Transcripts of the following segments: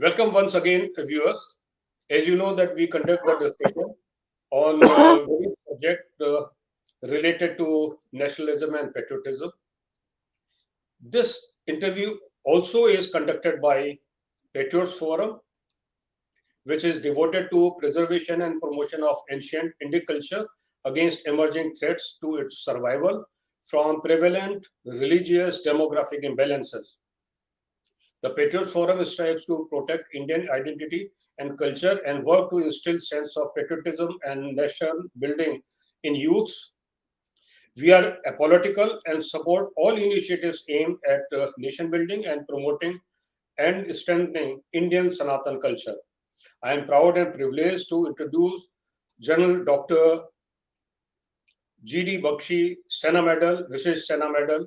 Welcome once again, viewers. As you know that we conduct the discussion on various subject related to nationalism and patriotism. This interview also is conducted by Patriots Forum, which is devoted to preservation and promotion of ancient Indic culture against emerging threats to its survival from prevalent religious demographic imbalances. The Patriots Forum strives to protect Indian identity and culture and work to instill sense of patriotism and nation building in youths. We are apolitical and support all initiatives aimed at nation building and promoting and strengthening Indian Sanatan culture. I am proud and privileged to introduce General Dr. G.D. Bakshi, Sena Medal, Vishesh Sena Medal.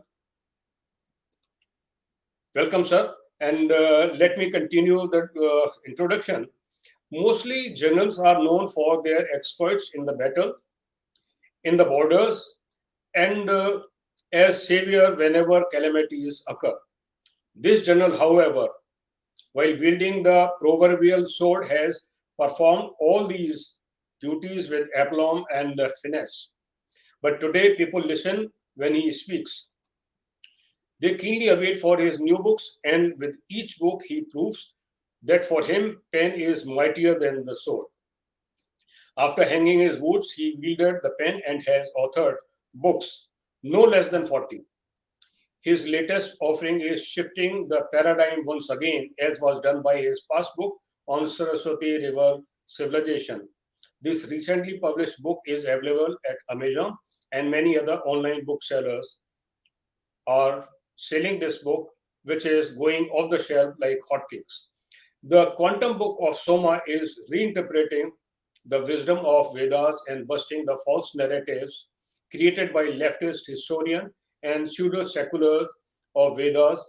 Welcome, sir. And let me continue the introduction. Mostly generals are known for their experts in the battle, in the borders, and as savior whenever calamities occur. This general, however, while wielding the proverbial sword, has performed all these duties with aplomb and finesse. But today, people listen when he speaks. They keenly await for his new books, and with each book, he proves that for him, pen is mightier than the sword. After hanging his boots, he wielded the pen and has authored books, no less than 40. His latest offering is shifting the paradigm once again, as was done by his past book on Saraswati River Civilization. This recently published book is available at Amazon, and many other online booksellers are selling this book, which is going off the shelf like hotcakes. The Quantum Book of Soma is reinterpreting the wisdom of Vedas and busting the false narratives created by leftist historian and pseudo secular of Vedas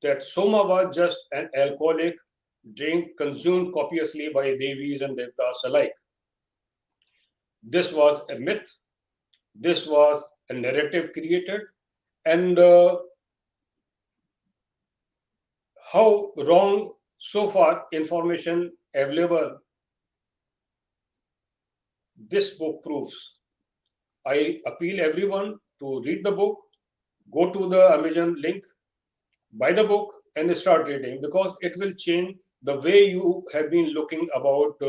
that Soma was just an alcoholic drink consumed copiously by Devis and Devtas alike. This was a myth. This was a narrative created, and how wrong so far information available this book proves. I appeal everyone to read the book, go to the Amazon link, buy the book, and start reading because it will change the way you have been looking about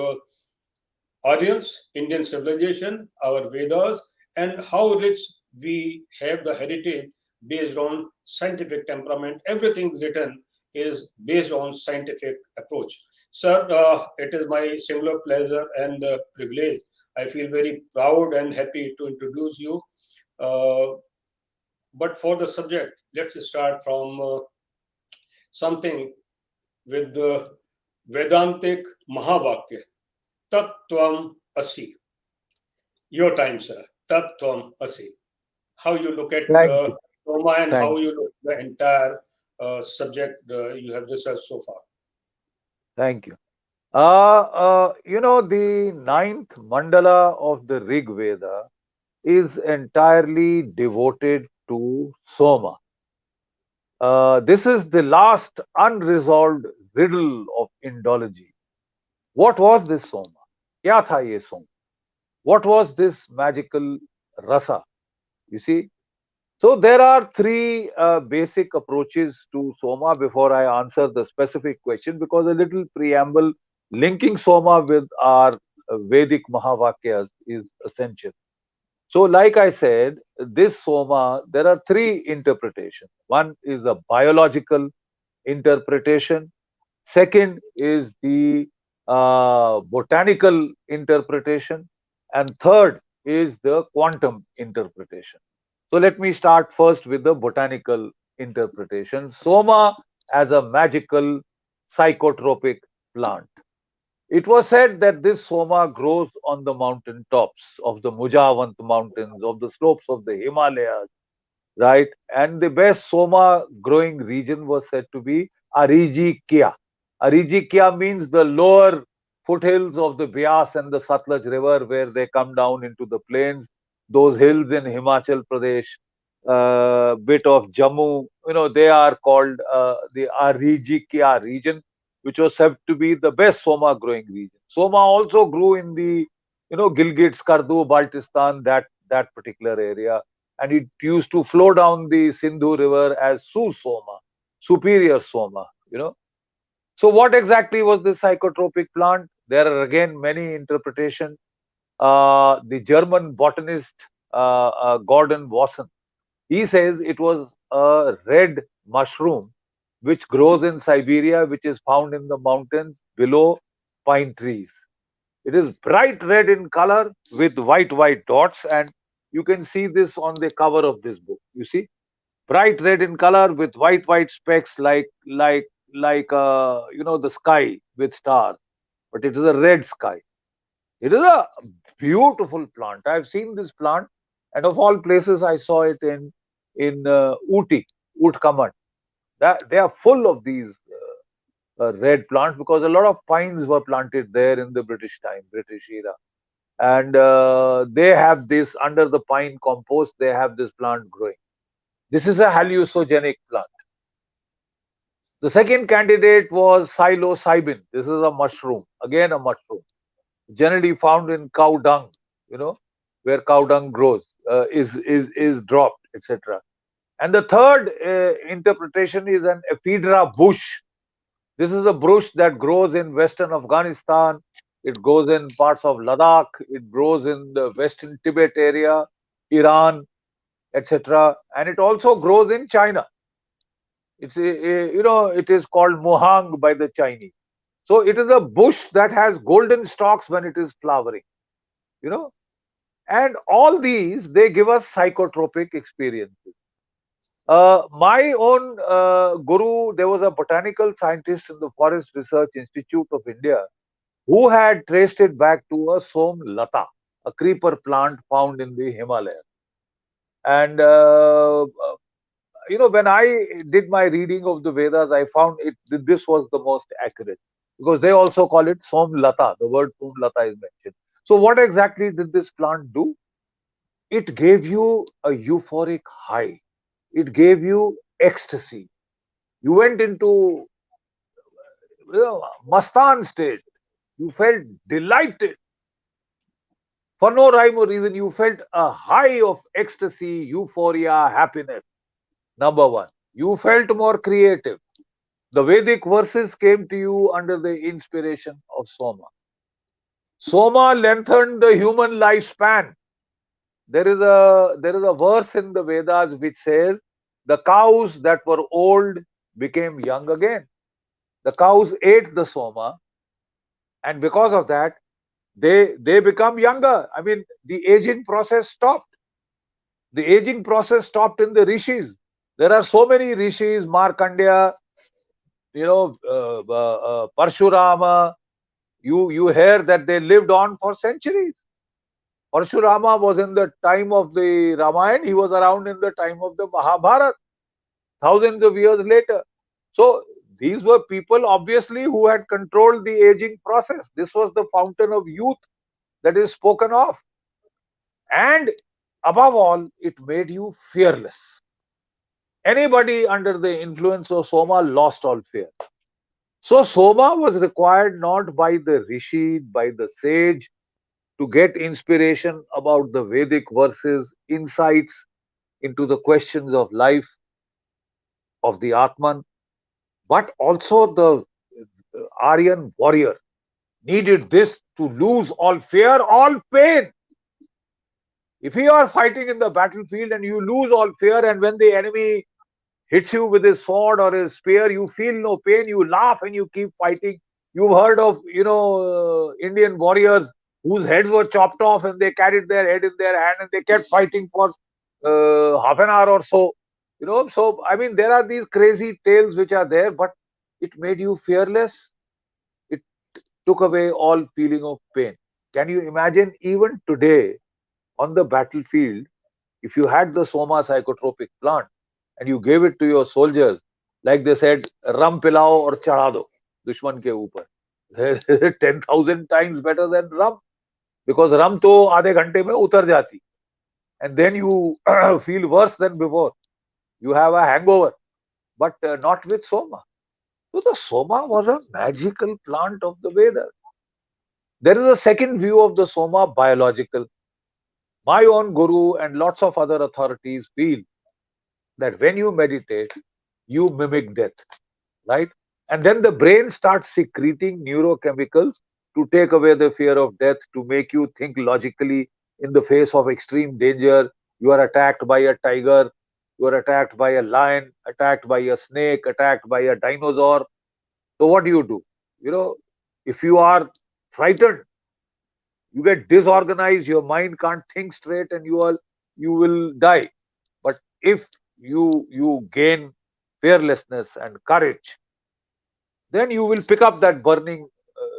Aryans, Indian civilization, our Vedas, and how rich we have the heritage based on scientific temperament. Everything written is based on scientific approach. Sir, it is my singular pleasure and privilege. I feel very proud and happy to introduce you. Uh, but for the subject, let's start from something with the Vedantic Mahavakya, Tattvam Asi. Your time, sir. Tattvam Asi. How you look at Thank you. Soma and how Thank you look at the entire subject you have researched so far. Thank you. The ninth mandala of the Rig Veda is entirely devoted to Soma. This is the last unresolved riddle of Indology. What was this Soma? क्या था ये Soma? What was this magical rasa? You see, so there are three basic approaches to Soma before I answer the specific question, because a little preamble linking Soma with our Vedic Mahavakyas is essential. So, like I said, this Soma, there are three interpretations. One is a biological interpretation. Second is the botanical interpretation. And third is the quantum interpretation. So let me start first with the botanical interpretation. Soma as a magical psychotropic plant. It was said that this Soma grows on the mountain tops of the Mujavant mountains, of the slopes of the Himalayas, right? And the best Soma growing region was said to be Arijikia. Arijikia means the lower foothills of the Bias and the Satluj river, where they come down into the plains. Those hills in Himachal Pradesh, bit of Jammu, they are called the Arijikia region. which was said to be the best Soma growing region. Soma also grew in the, Gilgit, Skardu, Baltistan, that particular area, and it used to flow down the Sindhu River as Soma, superior Soma. So what exactly was this psychotropic plant? There are again many interpretations. The German botanist Gordon Wasson, he says it was a red mushroom which grows in Siberia, which is found in the mountains below pine trees. It is bright red in color with white dots, and you can see this on the cover of this book. You see, bright red in color with white specks like the sky with stars, but it is a red sky. It is a beautiful plant. I've seen this plant, and of all places, I saw it in Ooty, Utkamat. That they are full of these red plants because a lot of pines were planted there in the British time, British era, and they have this under the pine compost. They have this plant growing. This is a hallucinogenic plant. The second candidate was psilocybin. This is a mushroom, again a mushroom, generally found in cow dung, you know, where cow dung grows, is dropped, etc. And the third interpretation is an ephedra bush. This is a bush that grows in western Afghanistan. It grows in parts of Ladakh. It grows in the western Tibet area, Iran, etc. And it also grows in China. It is called muhang by the Chinese. So it is a bush that has golden stalks when it is flowering. You know, and all these, they give us psychotropic experiences. My own guru, there was a botanical scientist in the Forest Research Institute of India who had traced it back to a som lata, a creeper plant found in the Himalayas. And when I did my reading of the Vedas, I found it this was the most accurate because they also call it som lata. The word som lata is mentioned. So what exactly did this plant do? It gave you a euphoric high. It gave you ecstasy. You went into mastan state. You felt delighted for no rhyme or reason. You felt a high of ecstasy, euphoria, happiness. Number one, you felt more creative. The Vedic verses came to you under the inspiration of Soma. Soma lengthened the human lifespan. There is a verse in the Vedas which says the cows that were old became young again. The cows ate the Soma, and because of that, they become younger. I mean, the aging process stopped. The aging process stopped in the rishis. There are so many rishis, Markandeya, Parshurama. You hear that they lived on for centuries. Parshurama was in the time of the Ramayana. He was around in the time of the Mahabharata, thousands of years later. So these were people obviously who had controlled the aging process. This was the fountain of youth that is spoken of. And above all, it made you fearless. Anybody under the influence of Soma lost all fear. So Soma was required not by the rishi, by the sage, to get inspiration about the Vedic verses, insights into the questions of life, of the Atman, but also the Aryan warrior needed this to lose all fear, all pain. If you are fighting in the battlefield and you lose all fear, and when the enemy hits you with his sword or his spear, you feel no pain, you laugh and you keep fighting. You've heard of, Indian warriors whose heads were chopped off and they carried their head in their hand and they kept fighting for half an hour or so. So I mean, there are these crazy tales which are there, but it made you fearless. It took away all feeling of pain. Can you imagine even today on the battlefield, if you had the Soma psychotropic plant and you gave it to your soldiers, like they said, ram pilao or chढ़ा दो दुश्मन के ऊपर, 10,000 times better than rum, because rum तो आधे घंटे में उतर जाती, and then you feel worse than before. You have a hangover, but not with Soma. So the Soma was a magical plant of the Vedas. There is a second view of the Soma, biological. My own guru and lots of other authorities feel that when you meditate, you mimic death, right? And then the brain starts secreting neurochemicals to take away the fear of death, to make you think logically in the face of extreme danger. You are attacked by a tiger, you are attacked by a lion, attacked by a snake, attacked by a dinosaur. So, what do? You know, if you are frightened, you get disorganized, your mind can't think straight, and you will die. But if you gain fearlessness and courage, then you will pick up that burning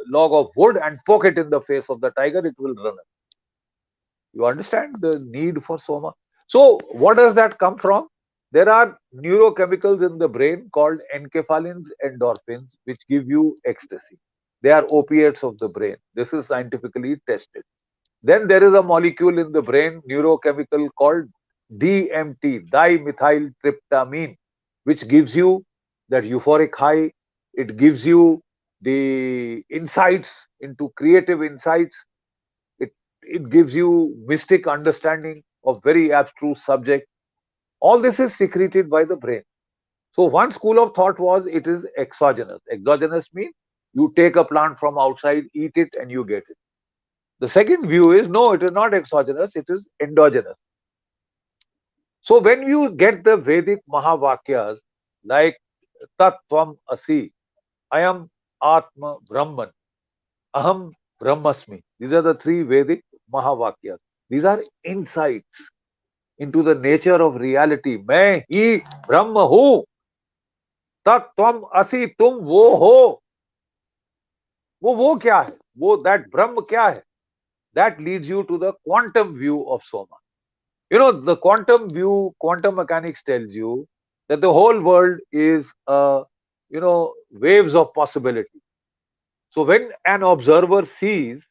log of wood and poke it in the face of the tiger. It will run. You understand the need for Soma. So what does that come from? There are neurochemicals in the brain called enkephalins, endorphins, which give you ecstasy. They are opiates of the brain. This is scientifically tested. Then there is a molecule in the brain, neurochemical called DMT, dimethyltryptamine, which gives you that euphoric high. It gives you the insights into creative insights. It, it gives you mystic understanding of very abstruse subject. All this is secreted by the brain. So one school of thought was it is exogenous. Exogenous means you take a plant from outside, eat it, and you get it. The second view is no, it is not exogenous, it is endogenous. So when you get the Vedic Mahavakyas like Tat Tvam Asi, I am Atma Brahman, Aham Brahmasmi. These are the three Vedic Mahavakyas. These are insights into the nature of reality. मैं ही ब्रह्म हूँ, तत्वम असि तुम वो हो. वो क्या है? वो that ब्रह्म क्या है? That leads you to the quantum view of Soma. You know, the quantum view, quantum mechanics tells you that the whole world is, waves of possibility. So when an observer sees,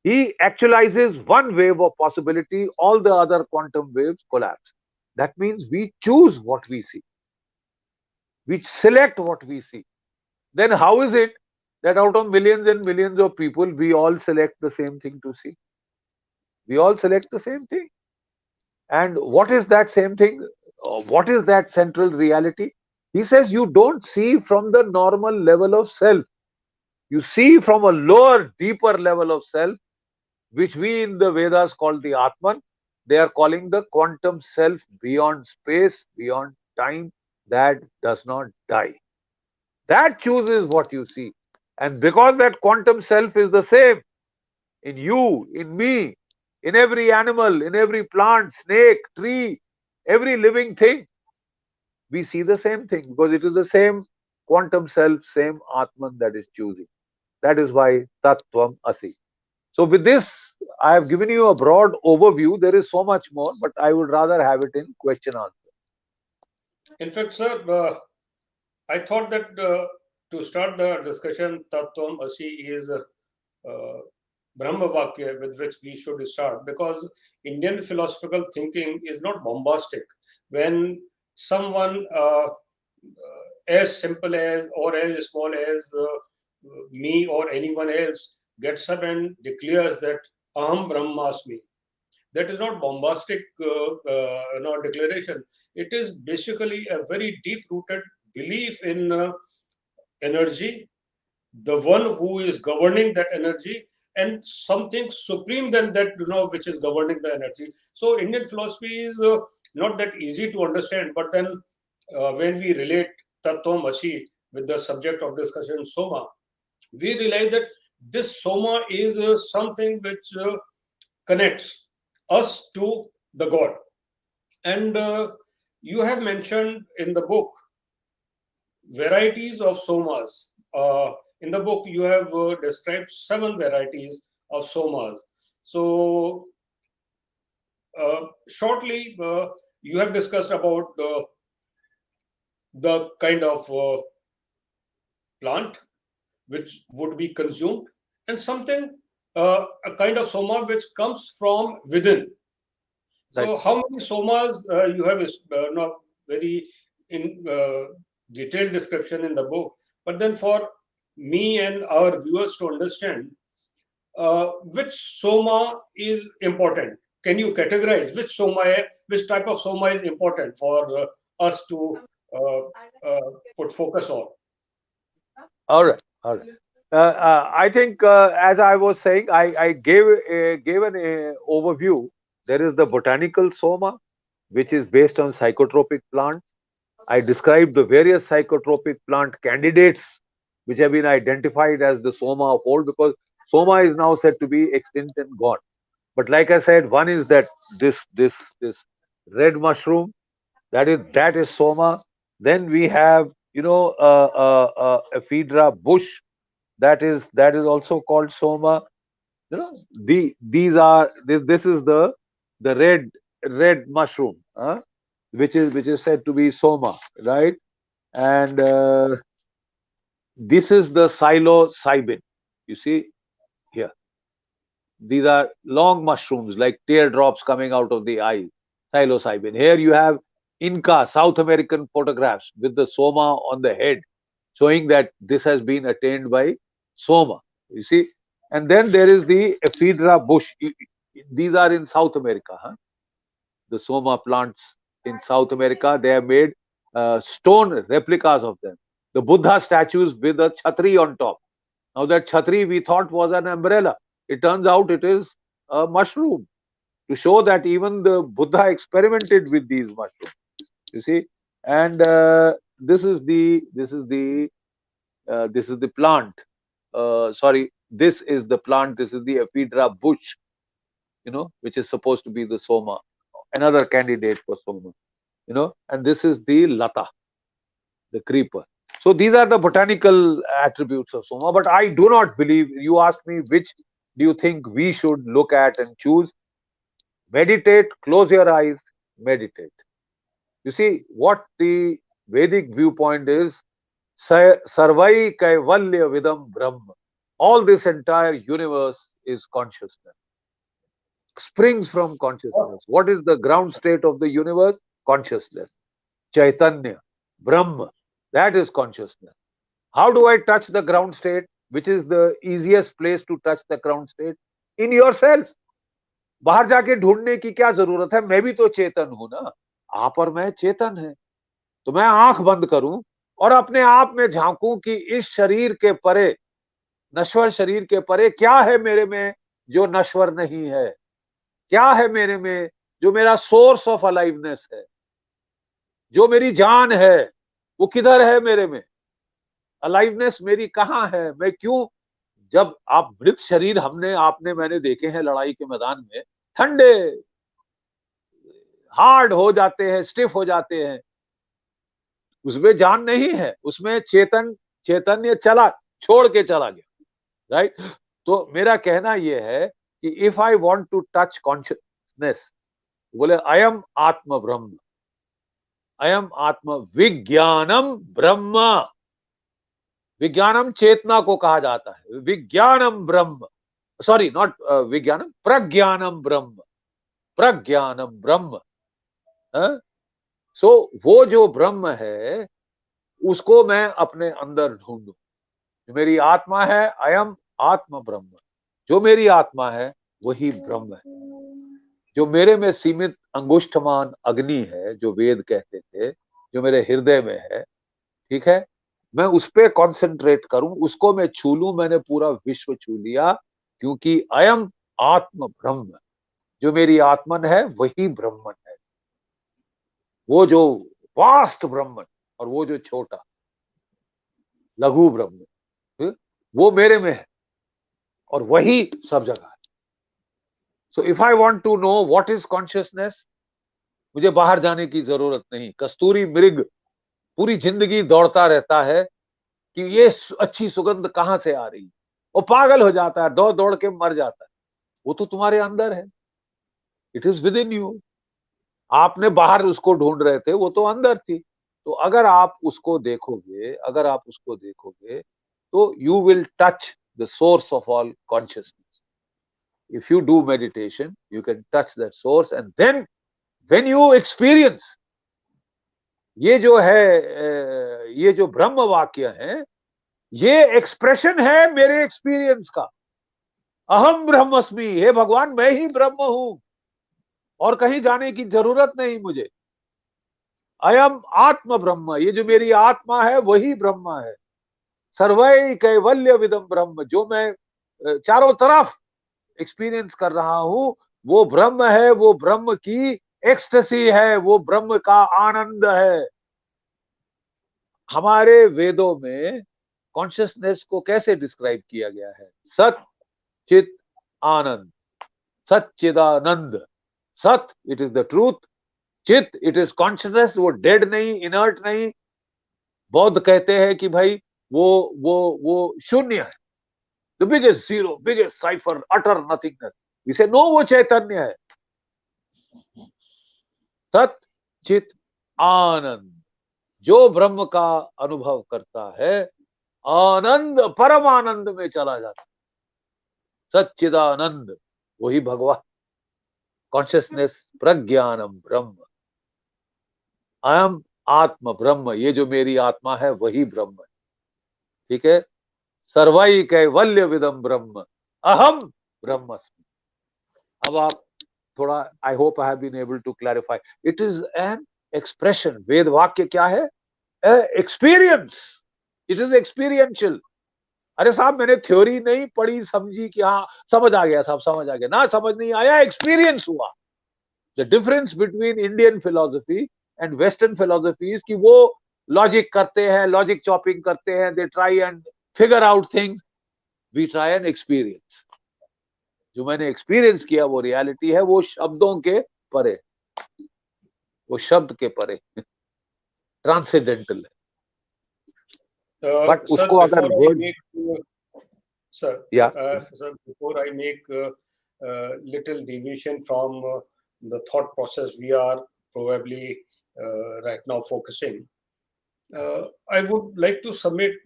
he actualizes one wave of possibility, all the other quantum waves collapse. That means we choose what we see, we select what we see. Then how is it that out of millions and millions of people, we all select the same thing to see? We all select the same thing. And what is that same thing? What is that central reality? He says you don't see from the normal level of self. You see from a lower, deeper level of self, which we in the Vedas call the Atman. They are calling the quantum self beyond space, beyond time, that does not die. That chooses what you see. And because that quantum self is the same in you, in me, in every animal, in every plant, snake, tree, every living thing, we see the same thing because it is the same quantum self, same Atman that is choosing. That is why Tattvam Asi. So, with this, I have given you a broad overview. There is so much more, but I would rather have it in question answer. In fact, sir, I thought that to start the discussion, Tattvam Asi is Brahma Vakya with which we should start, because Indian philosophical thinking is not bombastic. When someone as simple as or as small as me or anyone else gets up and declares that Aham Brahmasmi, that is not bombastic declaration. It is basically a very deep rooted belief in energy, the one who is governing that energy, and something supreme than that, which is governing the energy. So Indian philosophy is not that easy to understand, but then when we relate tattvam asi with the subject of discussion Soma, we realize that this Soma is something which connects us to the god. And you have mentioned in the book varieties of somas. In the book, you have described 7 varieties of somas. So, shortly, you have discussed about the kind of plant which would be consumed, and something, a kind of soma which comes from within. Right. So, how many somas you have not very in detailed description in the book, But then for me and our viewers to understand, which soma is important? Can you categorize which type of soma is important for us to uh, put focus on? All right, all right. I think, as I was saying, I gave an overview. There is the botanical soma, which is based on psychotropic plants. I described the various psychotropic plant candidates which have been identified as the soma of old, because soma is now said to be extinct and gone. But like I said, one is that this red mushroom, that is soma. Then we have, ephedra bush, that is also called soma. This is the red mushroom, which is said to be soma, right? And this is the psilocybin. You see here, these are long mushrooms like teardrops coming out of the eye. Psilocybin. Here you have Inca South American photographs with the soma on the head, showing that this has been attained by soma. You see, and then there is the ephedra bush. These are in South America. The soma plants in South America. They have made stone replicas of them. The Buddha statues with a chhatri on top. Now that chhatri we thought was an umbrella. It turns out it is a mushroom, to show that even the Buddha experimented with these mushrooms. You see, and this is the plant. Sorry, this is the plant. This is the ephedra bush, which is supposed to be the soma, another candidate for soma. And this is the lata, the creeper. So these are the botanical attributes of soma. But I do not believe. You asked me which do you think we should look at and choose. Meditate, close your eyes, meditate. You see, what the Vedic viewpoint is, Sarvai Kaivalya Vidam Brahma. All this entire universe is consciousness, springs from consciousness. What is the ground state of the universe? Consciousness. Chaitanya, Brahma, that is consciousness. How do I touch the ground state? Which is the easiest place to touch the ground state? In yourself. बाहर जाके ढूंढने की क्या जरूरत है? मैं भी तो चेतन हूं ना, आप और मैं चेतन है। तो मैं आंख बंद करूं और अपने आप में झांकूं कि इस शरीर के परे, नश्वर शरीर के परे क्या है मेरे में जो नश्वर नहीं है, क्या है मेरे में जो मेरा सोर्स ऑफ अलाइवनेस है, जो मेरी जान है, वो किधर है मेरे में, अलाइवनेस मेरी कहाँ है, मैं क्यों। जब आप मृत शरीर आपने मैंने देखे हैं लड़ाई के मैदान में, ठंडे हार्ड हो जाते हैं, स्टिफ हो जाते हैं, उसमें जान नहीं है, उसमें चैतन्य चला, छोड़ के चला गया, राइट। तो मेरा कहना यह है कि if I want to touch consciousness, बोले अयम आत्म ब्रह्म, अयम आत्म विज्ञानम ब्रह्म। विज्ञानम चेतना को कहा जाता है, विज्ञानम ब्रह्म, सॉरी नॉट विज्ञानम, प्रज्ञानम ब्रह्म, प्रज्ञानम ब्रह्म। सो वो जो ब्रह्म है उसको मैं अपने अंदर ढूंढूं। जो मेरी आत्मा है, अयम आत्म ब्रह्म, जो मेरी आत्मा है वही ब्रह्म है। जो मेरे में सीमित अंगुष्ठमान अग्नि है, जो वेद कहते थे, जो मेरे हृदय में है, ठीक है, मैं उस पर कॉन्सेंट्रेट करूं, उसको मैं छू लूं। मैंने पूरा विश्व छू लिया, क्योंकि अयम आत्म ब्रह्म, जो मेरी आत्मन है वही ब्रह्मन है। वो जो वास्ट ब्रह्मन और वो जो छोटा लघु ब्रह्म, वो मेरे में है और वही सब जगह है। So if I want to know what is consciousness, मुझे बाहर जाने की जरूरत नहीं। कस्तूरी मृग पूरी जिंदगी दौड़ता रहता है कि ये अच्छी सुगंध कहां से आ रही है, वो पागल हो जाता है, दौड़ दौड़ के मर जाता है। वो तो तुम्हारे अंदर है, it is with in you. आपने बाहर उसको ढूंढ रहे थे, वो तो अंदर थी। तो अगर आप उसको देखोगे, अगर आप उसको देखोगे, तो you will touch the source of all consciousness. If you do meditation, you can touch that source, and then when you experience ये जो है, ये जो ब्रह्म वाक्य है, ये एक्सप्रेशन है मेरे एक्सपीरियंस का। अहम ब्रह्मस्मि, हे भगवान मैं ही ब्रह्म हूं और कहीं जाने की जरूरत नहीं मुझे। अयम आत्म ब्रह्म, ये जो मेरी आत्मा है वही ब्रह्म है। सर्वै कैवल्य विदम ब्रह्म, जो मैं चारों तरफ एक्सपीरियंस कर रहा हूं वो ब्रह्म है, वो ब्रह्म की एक्सटेसी है, वो ब्रह्म का आनंद है। हमारे वेदों में कॉन्शियसनेस को कैसे डिस्क्राइब किया गया है? सत चित आनंद, सच्चिदानंद। सत इट इज द ट्रूथ, चित इट इज कॉन्शियसनेस, वो डेड नहीं, इनर्ट नहीं। बौद्ध कहते हैं कि भाई वो वो शून्य है, the biggest zero, biggest cipher, utter nothingness. इसे नो, वो चैतन्य है। सत चित आनंद, जो ब्रह्म का अनुभव करता है आनंद, परम आनंद में चला जाता है। सच्चिदानंद वही भगवान। कॉन्शियसनेस, प्रज्ञानम ब्रह्म, अयम आत्म ब्रह्म, ये जो मेरी आत्मा है वही ब्रह्म है। ठीक है। सर्वै कैवल्य विदम ब्रह्म, अहम ब्रह्मस्मि। अब आप थोड़ा, I hope I have been able to clarify. It is an expression. वेद वाक्य क्या है? एक्सपीरियंस। It is experiential. अरे साहब मैंने थ्योरी नहीं पढ़ी समझी कि हाँ समझ आ गया साहब, समझ आ गया ना, समझ नहीं आया, एक्सपीरियंस हुआ। The difference between Indian philosophy and western philosophy is कि वो लॉजिक करते हैं, लॉजिक चॉपिंग करते हैं, they try and figure out things. We try and experience. जो मैंने एक्सपीरियंस किया वो रियलिटी है, वो शब्दों के परे, वो शब्द के परे, ट्रांसेंडेंटल है। बट Sir, उसको अगर before I word, make sir, या sir, before I make little deviation from the thought process we are probably right now focusing, I would like to submit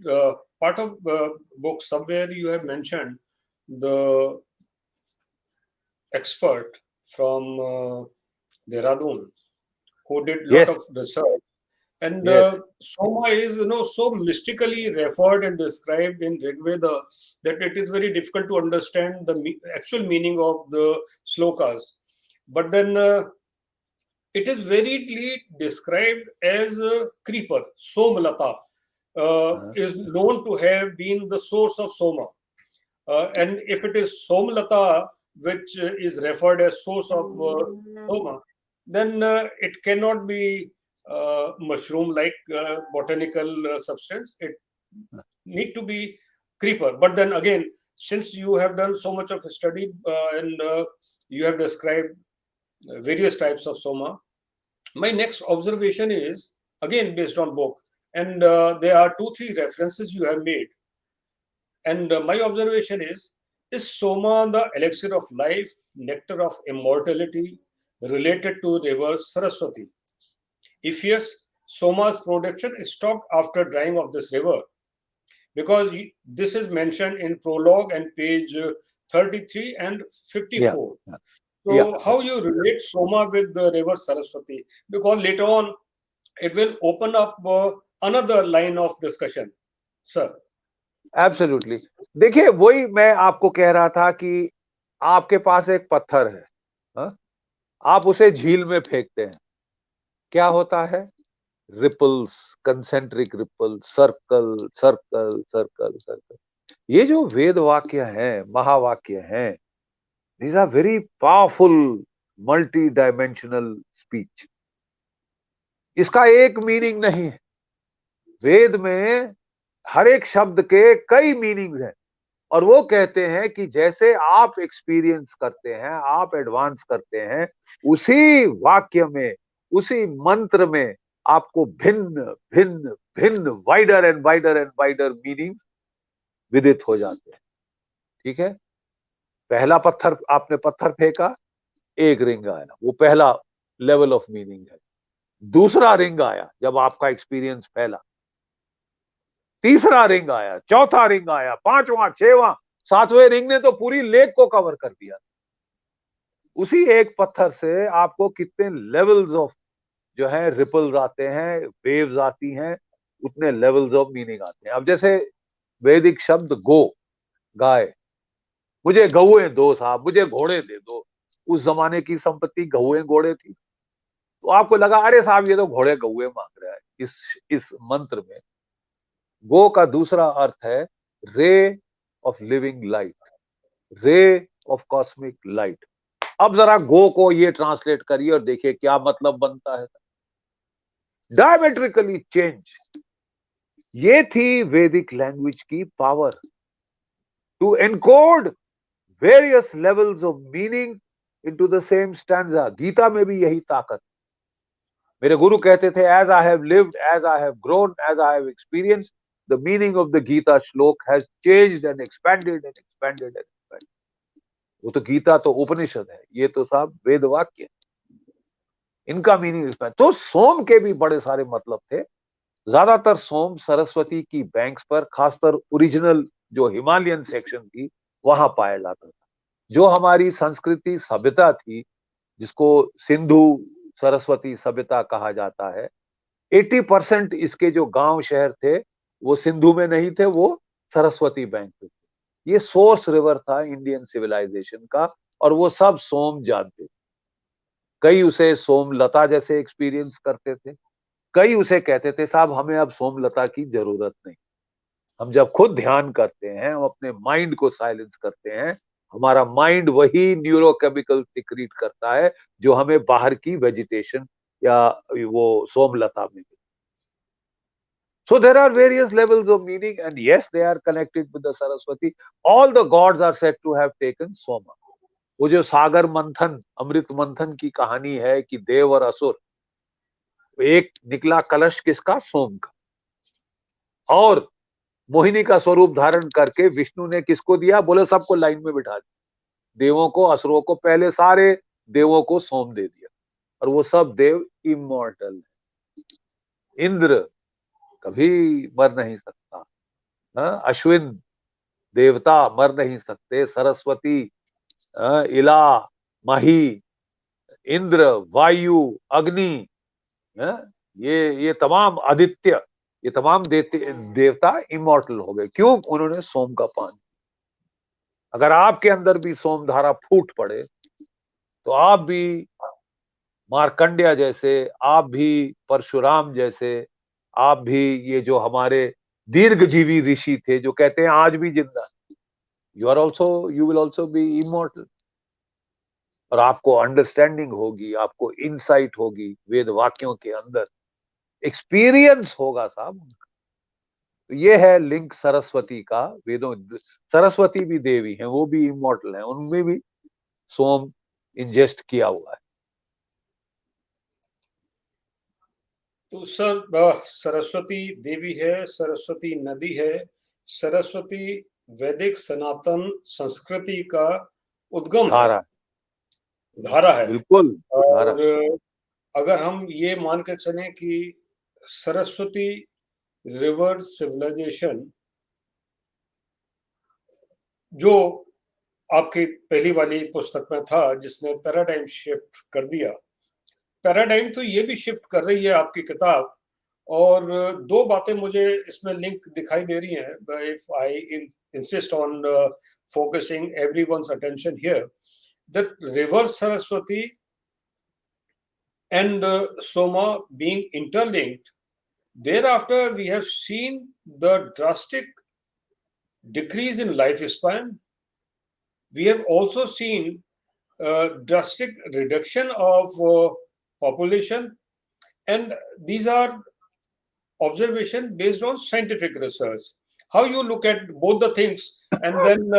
part of the book. Somewhere you have mentioned the expert from Dehradun who did lot yes of research. And yes Soma is, so mystically referred and described in Rig Veda that it is very difficult to understand the actual meaning of the slokas. But then it is very described as a creeper. Somalata is known to have been the source of Soma. And if it is Somalata, which is referred as source of Soma, then it cannot be mushroom-like botanical substance. It need to be creeper. But then again, since you have done so much of study and you have described various types of Soma, my next observation is again based on book, and there are 2-3 references you have made. And my observation is Soma the elixir of life, nectar of immortality, related to river Saraswati? If yes, Soma's production stopped after drying of this river, because this is mentioned in prologue and page 33 and या 54. या So, how you relate Soma with the river Saraswati? Because later on, it will open up another line of discussion, sir. Absolutely. देखिए वही मैं आपको कह रहा था कि आपके पास एक पत्थर है, हा? आप उसे झील में फेंकते हैं, क्या होता है? Ripples, concentric ripple, circle circle circle circle. ये जो वेद वाक्य हैं, महावाक्य हैं, these are very powerful multi dimensional speech. इसका एक मीनिंग नहीं है। वेद में हर एक शब्द के कई मीनिंग्स हैं, और वो कहते हैं कि जैसे आप एक्सपीरियंस करते हैं, आप एडवांस करते हैं, उसी वाक्य में, उसी मंत्र में आपको भिन्न भिन्न भिन्न वाइडर एंड वाइडर मीनिंग विदित हो जाते हैं। ठीक है। पहला पत्थर, आपने पत्थर फेंका, एक रिंग आया, वो पहला लेवल ऑफ मीनिंग है। दूसरा रिंग आया जब आपका एक्सपीरियंस फैला, तीसरा रिंग आया, चौथा रिंग आया, पांचवा, छठवां, सातवें रिंग ने तो पूरी लेक को कवर कर दिया। उसी एक पत्थर से आपको कितने लेवल्स ऑफ जो है रिपल्स आते हैं, वेव्स आती हैं, उतने लेवल्स ऑफ मीनिंग आते हैं। अब जैसे वैदिक शब्द गो, गाय। मुझे गौए दो साहब, मुझे घोड़े दे दो। उस जमाने की संपत्ति गौए घोड़े थी। तो आपको लगा अरे साहब ये तो घोड़े गौए मांग रहा है। इस मंत्र में गो का दूसरा अर्थ है ray of living light, ray of cosmic light. अब जरा गो को ये ट्रांसलेट करिए और देखिए क्या मतलब बनता है। Diametrically change. ये थी वैदिक लैंग्वेज की power, to encode various levels of meaning into the same stanza. Gita में भी यही ताकत। मेरे गुरु कहते थे, as I have lived, as I have grown, as I have experience, the meaning of the Gita shloka has changed and expanded and expanded and expanded. वो तो गीता तो उपनिषद है, ये तो साहब वेद वाक्य, इनका मीनिंग एक्सपेंड। तो सोम के भी बड़े सारे मतलब थे। ज्यादातर सोम सरस्वती की बैंक्स पर, खासकर ओरिजिनल जो हिमालयन सेक्शन थी, वहां पाया जाता था। जो हमारी संस्कृति सभ्यता थी, जिसको सिंधु सरस्वती सभ्यता कहा जाता है, 80% इसके जो गांव शहर थे वो सिंधु में नहीं थे, वो सरस्वती बैंक पे थे। ये सोर्स रिवर था इंडियन सिविलाइजेशन का, और वो सब सोम जानते थे। कई उसे सोमलता जैसे एक्सपीरियंस करते थे, कई उसे कहते थे साहब हमें अब सोमलता की जरूरत नहीं। हम जब खुद ध्यान करते हैं, हम अपने माइंड को साइलेंस करते हैं, हमारा माइंड वही न्यूरोकेमिकल सिक्रीट करता है जो हमें बाहर की वेजिटेशन या वो सोमलता में। So there are various levels of meaning, and yes, they are connected with the Saraswati. All the gods are said to have taken Soma. वो जो सागर मंथन, अमृत मंथन की कहानी है कि देव और असुर, एक निकला कलश किसका? सोम का। और मोहिनी का स्वरूप धारण करके विष्णु ने किसको दिया? बोले सबको लाइन में बिठा दिया, देवों को, असुरों को, पहले सारे देवों को सोम दे दिया। और वो सब देव इमॉर्टल है। इंद्र कभी मर नहीं सकता, अश्विन देवता मर नहीं सकते, सरस्वती, इला, मही, इंद्र, वायु, अग्नि, ये तमाम आदित्य, ये तमाम देवता इमॉर्टल हो गए। क्यों? उन्होंने सोम का पान। अगर आपके अंदर भी सोम धारा फूट पड़े तो आप भी मार्कंड्या जैसे, आप भी परशुराम जैसे, आप भी ये जो हमारे दीर्घजीवी ऋषि थे जो कहते हैं आज भी जिंदा, you will also be immortal. और आपको अंडरस्टैंडिंग होगी, आपको इंसाइट होगी वेद वाक्यों के अंदर, एक्सपीरियंस होगा साहब उनका। तो ये है लिंक सरस्वती का वेदों। सरस्वती भी देवी हैं, वो भी इमॉर्टल हैं, उनमें भी सोम इंजेस्ट किया हुआ है। तो सर सरस्वती देवी है, सरस्वती नदी है, सरस्वती वैदिक सनातन संस्कृति का उद्गम है, धारा, धारा है। बिल्कुल धारा। और अगर हम ये मान के चलें कि सरस्वती रिवर सिविलाइजेशन जो आपकी पहली वाली पुस्तक में था, जिसने पैराडाइम शिफ्ट कर दिया, पैराडाइम तो ये भी शिफ्ट कर रही है आपकी किताब। और दो बातें मुझे इसमें लिंक दिखाई दे रही हैं, if I insist on focusing everyone's attention here, that river Saraswati and Soma being interlinked. Thereafter, we have seen the drastic decrease in lifespan. We have also seen drastic reduction of population, and these are observation based on scientific research. How you look at both the things, and then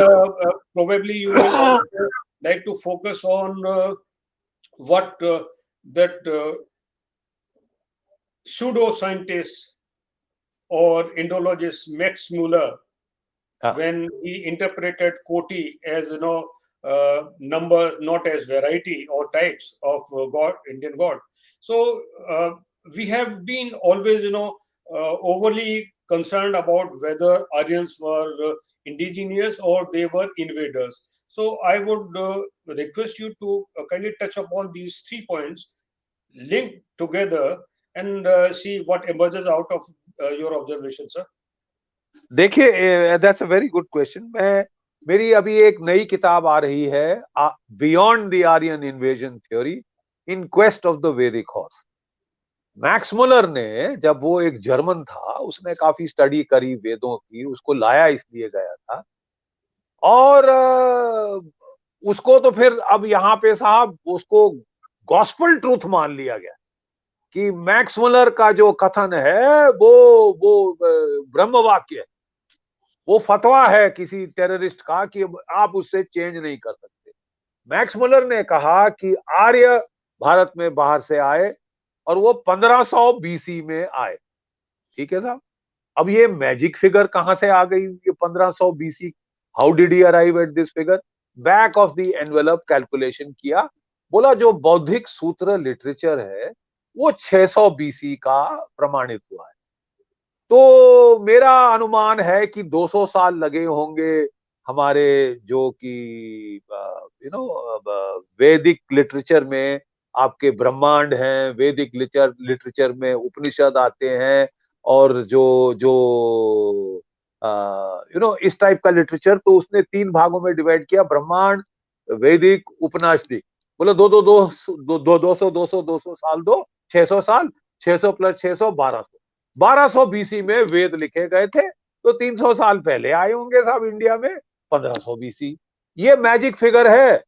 probably you will also like to focus on what that pseudo-scientist or Indologist Max Muller, हाँ, when he interpreted Koti as numbers, not as variety or types of God, Indian God. So we have been always overly concerned about whether Aryans were indigenous or they were invaders. So I would request you to kindly touch upon these 3 points, link together, and see what emerges out of your observation, sir. देखिए, that's a very good question. मेरी अभी एक नई किताब आ रही है, beyond the Aryan invasion theory in quest of the Vedic horse. Max Muller ने, जब वो एक जर्मन था, उसने काफी स्टडी करी वेदों की, उसको लाया इसलिए गया था। और उसको तो फिर अब यहाँ पे साहब उसको गॉस्पल ट्रूथ मान लिया गया कि मैक्स मुलर का जो कथन है वो ब्रह्म वाक्य है, वो फतवा है किसी टेररिस्ट का कि आप उससे चेंज नहीं कर सकते। मैक्स मुलर ने कहा कि आर्य भारत में बाहर से आए और वो 1500 बीसी में आए। ठीक है साहब। अब ये मैजिक फिगर कहां से आ गई, ये 1500 BC? How did he arrive at this figure? Back of the envelope calculation किया, बोला जो बौद्धिक सूत्र लिटरेचर है वो 600 बीसी का प्रमाणित हुआ है। तो मेरा अनुमान है कि 200 साल लगे होंगे हमारे जो कि वैदिक लिटरेचर में आपके ब्रह्मांड हैं, वैदिक लिटरेचर में उपनिषद आते हैं, और जो जो इस टाइप का लिटरेचर, तो उसने 3 भागों में डिवाइड किया, ब्रह्मांड, वैदिक, उपनास्तिक। बोले दो दो दो दो दो 200 साल दो, 600 साल, 600 प्लस 600, 1200। 1200 बीसी में वेद लिखे गए थे, तो 300 साल पहले आए होंगे साहब इंडिया में 1500 बीसी। ये मैजिक फिगर है।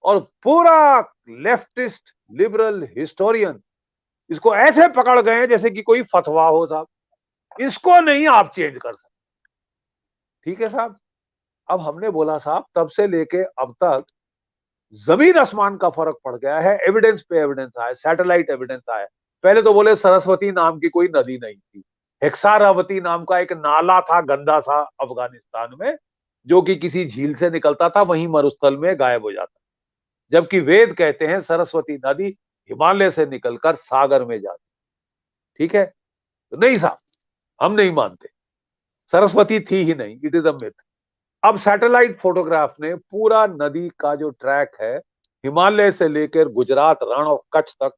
और पूरा लेफ्टिस्ट लिबरल हिस्टोरियन इसको ऐसे पकड़ गए जैसे कि कोई फतवा हो साहब, इसको नहीं आप चेंज कर सकते। ठीक है साहब। अब हमने बोला साहब तब से लेके अब तक जमीन आसमान का फर्क पड़ गया है, एविडेंस पे एविडेंस आए, सैटेलाइट एविडेंस आए। पहले तो बोले सरस्वती नाम की कोई नदी नहीं थी, हेक्सारावती नाम का एक नाला था गंदा सा अफगानिस्तान में, जो कि किसी झील से निकलता था, वहीं मरुस्थल में गायब हो जाता। जबकि वेद कहते हैं सरस्वती नदी हिमालय से निकलकर सागर में जाती। ठीक है, तो नहीं साहब, हम नहीं मानते, सरस्वती थी ही नहीं, इट इज अ मिथ। अब सैटेलाइट फोटोग्राफ ने पूरा नदी का जो ट्रैक है, हिमालय से लेकर गुजरात, रण और कच्छ तक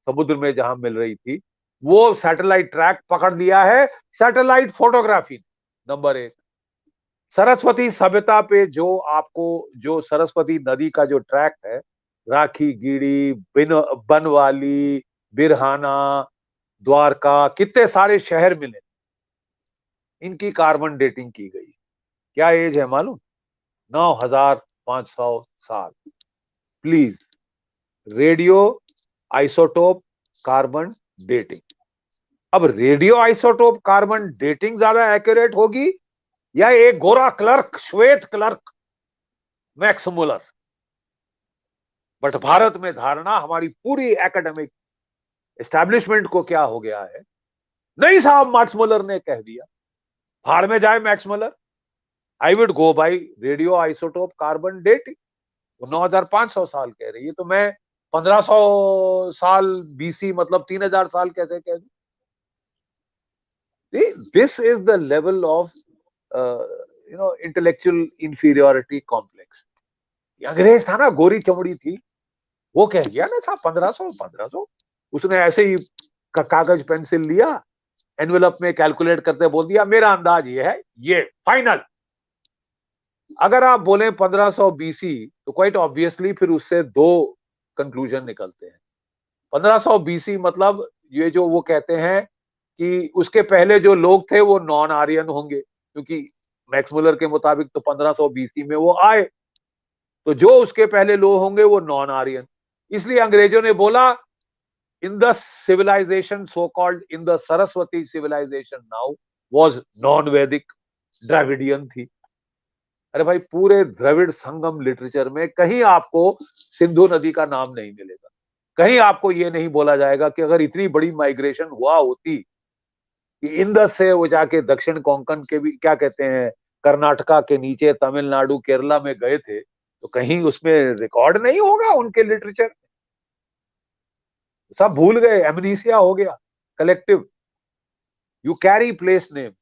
समुद्र में जहां मिल रही थी, वो सैटेलाइट ट्रैक पकड़ लिया है सैटेलाइट फोटोग्राफी। नंबर एक, सरस्वती सभ्यता पे जो आपको, जो सरस्वती नदी का जो ट्रैक है, राखी गीड़ी, बनवाली, बिरहाना, द्वारका, कितने सारे शहर मिले, इनकी कार्बन डेटिंग की गई। क्या एज है मालूम? 9500 साल। Please, radio isotope carbon dating. अब रेडियो आइसोटोप कार्बन डेटिंग ज्यादा एक्यूरेट होगी या एक गोरा क्लर्क, श्वेत clerk Max Muller? But Bharat में धारणा, हमारी पूरी एकेडमिक एस्टैब्लिशमेंट को क्या हो गया है, नहीं साहब मैक्स मुलर ने कह दिया, भाड़ में जाए Max Muller, I would go by radio isotope carbon dating. वो 9500 साल कह रही है, तो मैं 1500 साल बीसी मतलब 3000 साल कैसे कह दूं? This is the level of intellectual inferiority complex. अंग्रेज था ना, गोरी चमड़ी थी, वो कह गया ना साहब 1500 1500। उसने ऐसे ही कागज पेंसिल लिया, एनवेलप में कैलकुलेट करते बोल दिया मेरा अंदाज ये है, ये फाइनल। अगर आप बोले 1500 बीसी, तो क्वाइट ऑब्वियसली फिर उससे दो कंक्लूजन निकलते हैं। 1500 बीसी मतलब ये जो वो कहते हैं कि उसके पहले जो लोग थे वो नॉन आर्यन होंगे, क्योंकि मैक्स मुलर के मुताबिक तो 1500 बीसी में वो आए, तो जो उसके पहले लोग होंगे वो नॉन आर्यन। इसलिए अंग्रेजों ने बोला in the civilization so called, in the Saraswati civilization now was non Vedic, Dravidian थी। अरे भाई, पूरे द्रविड़ संगम लिटरेचर में कहीं आपको सिंधु नदी का नाम नहीं मिलेगा, कहीं आपको ये नहीं बोला जाएगा कि अगर इतनी बड़ी माइग्रेशन हुआ होती कि इंदस से वो जाके दक्षिण कोंकण के भी, क्या कहते हैं, कर्नाटका के नीचे तमिलनाडु केरला में गए थे, तो कहीं उसमें रिकॉर्ड नहीं होगा उनके लिटरेचर? सब भूल गए, एमनीसिया हो गया collective. You carry place names.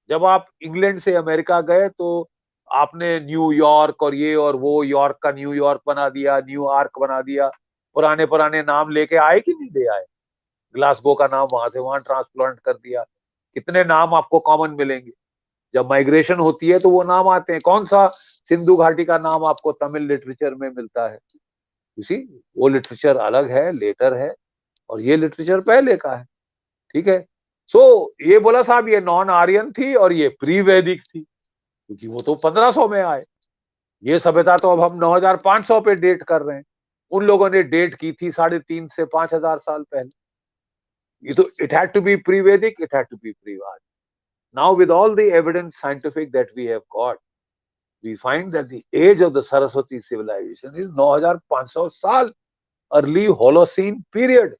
जब आप इंग्लैंड से अमेरिका गए तो आपने न्यूयॉर्क और ये और वो, यॉर्क का न्यूयॉर्क बना दिया, न्यू आर्क बना दिया, पुराने पुराने नाम लेके आए कि नहीं ले आए? ग्लासगो का नाम वहां से वहां ट्रांसप्लांट कर दिया। कितने नाम आपको कॉमन मिलेंगे? जब माइग्रेशन होती है तो वो नाम आते हैं। कौन सा सिंधु घाटी का नाम आपको तमिल लिटरेचर में मिलता है? किसी, वो लिटरेचर अलग है, लेटर है, और ये लिटरेचर पहले का है। ठीक है। सो ये बोला साहब ये नॉन आर्यन थी और ये प्री वैदिक थी, क्योंकि वो तो 1500 में आए। ये सभ्यता तो अब हम 9500 पे डेट कर रहे हैं, उन लोगों ने डेट की थी 3,500 से 5,000 साल पहले। ये तो it had to be pre Vedic, it had to be pre Aryan. Now with all the evidence scientific that we have got, we find that the age of the Saraswati civilization is 9,500 साल, early Holocene period.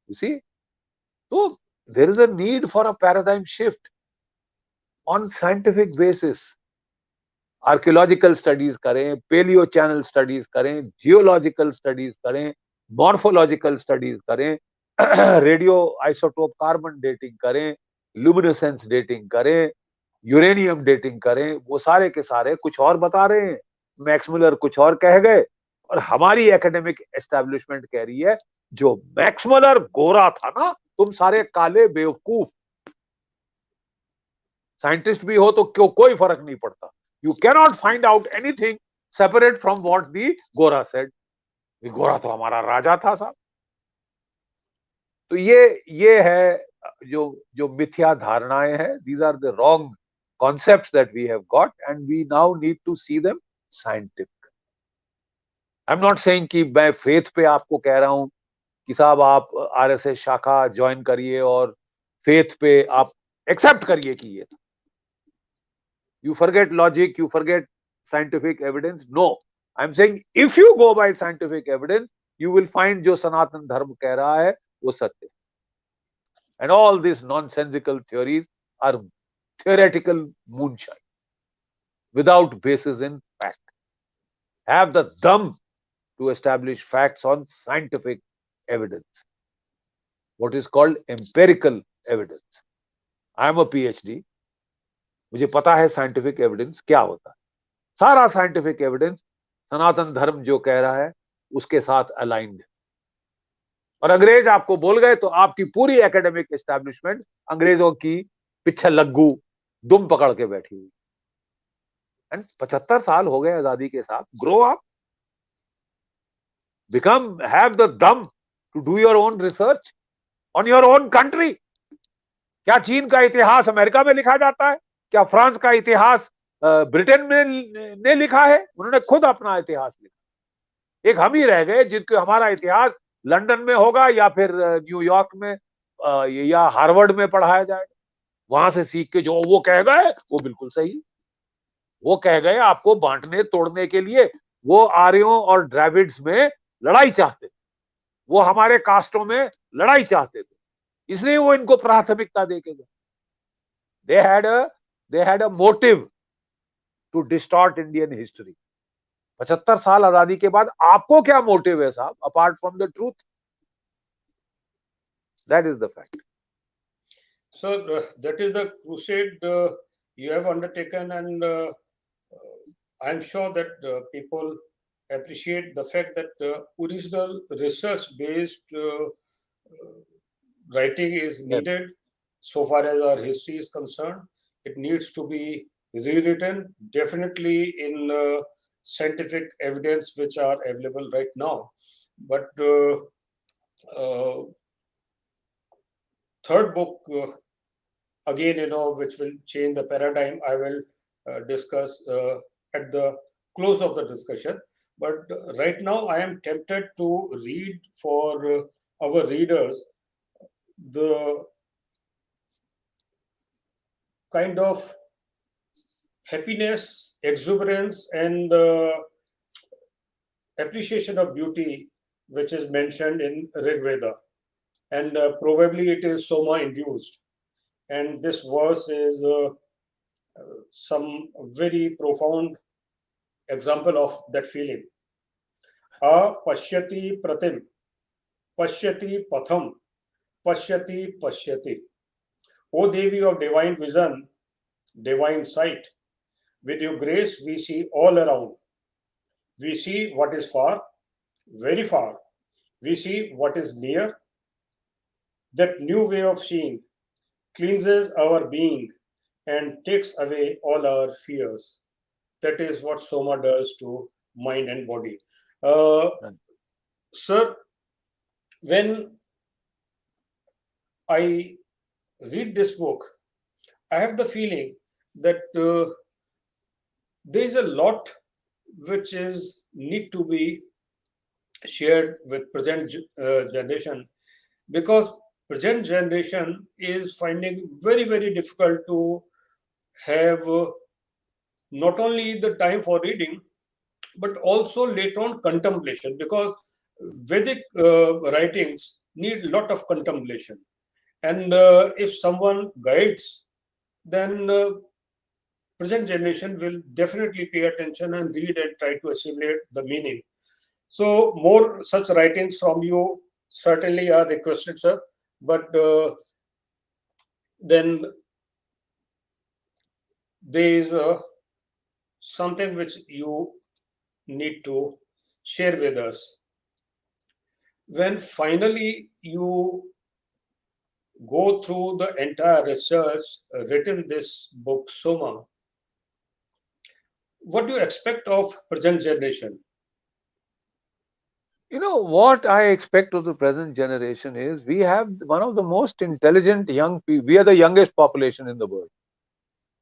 You see? So there is a need for a paradigm shift on scientific basis. Archaeological studies करें, paleo channel studies करें, geological studies करें, morphological studies करें, radio isotope carbon dating करें, luminescence dating करें, uranium dating करें, वो सारे के सारे कुछ और बता रहे हैं, मैक्स मुलर कुछ और कह गए, और हमारी एकेडमिक एस्टेब्लिशमेंट कह रही है जो मैक्स मुलर गोरा था ना, तुम सारे काले बेवकूफ। साइंटिस्ट भी हो तो क्यों, कोई फर्क नहीं पड़ता। You cannot find out anything separate from what the गोरा सेड। गोरा तो हमारा राजा था साहब। तो ये है जो जो मिथ्या धारणाएं हैं। These are the wrong concepts that we have got and we now need to see them scientific. I'm not saying कि मैं फेथ पे आपको कह रहा हूं कि साहब आप आरएसएस शाखा ज्वाइन करिए और फेथ पे आप एक्सेप्ट करिए कि ये था। You forget logic, you forget scientific evidence. No, I'm saying if you go by scientific evidence, you will find जो सनातन धर्म कह रहा है वो सत्य। And all these nonsensical theories are theoretical moonshine without basis in fact. Have the dum to establish facts on scientific evidence, what is called empirical evidence. I am a PhD, मुझे पता है साइंटिफिक एविडेंस क्या होता है। सारा scientific evidence सनातन धर्म जो कह रहा है उसके साथ अलाइंड है। और अंग्रेज आपको बोल गए तो आपकी पूरी एकेडमिक एस्टैब्लिशमेंट अंग्रेजों की पिछे लग्गू दुम पकड़ के बैठी हुई। एंड 75 साल हो गए आजादी के साथ। Grow up, become, have the दम to do your own research on your own country. क्या चीन का इतिहास अमेरिका में लिखा जाता है? क्या फ्रांस का इतिहास ब्रिटेन में ने लिखा है? उन्होंने खुद अपना इतिहास लिखा। एक हम ही रह गए जिनके हमारा इतिहास लंदन में होगा या फिर न्यूयॉर्क में या हार्वर्ड में पढ़ाया जाएगा। वहां से सीख के जो वो कह गए वो बिल्कुल सही। वो कह गए आपको बांटने तोड़ने के लिए। वो आर्यों और द्रविड्स में लड़ाई चाहते थे, वो हमारे कास्टों में लड़ाई चाहते थे, इसलिए वो इनको प्राथमिकता देके गए। they had a motive to distort Indian history. 75 साल आजादी के बाद आपको क्या मोटिव है साहब, apart from the truth? That is the fact. So that is the crusade you have undertaken, and I'm sure that people appreciate the fact that original research-based writing is needed. So far as our history is concerned, it needs to be rewritten, definitely in scientific evidence which are available right now. But third book, again, which will change the paradigm, I will discuss at the close of the discussion. But right now, I am tempted to read for our readers the kind of happiness, exuberance, and appreciation of beauty which is mentioned in Rig Veda. And probably it is Soma induced. And this verse is some very profound example of that feeling. Pashyati pratim, pashyati patham, pashyati pashyati. O Devi of divine vision, divine sight, with your grace we see all around. We see what is far, very far. We see what is near. That new way of seeing cleanses our being, and takes away all our fears. That is what Soma does to mind and body. Uh, Right. Sir, when I read this book, I have the feeling that there is a lot which is need to be shared with present generation, because present generation is finding very difficult to have not only the time for reading but also later on contemplation, because Vedic writings need a lot of contemplation, and if someone guides, then present generation will definitely pay attention and read and try to assimilate the meaning. So more such writings from you certainly are requested, sir. But then there is something which you need to share with us. When finally you go through the entire research written this book, Soma, what do you expect of present generation? You know what I expect of the present generation is we have one of the most intelligent young people. We are the youngest population in the world.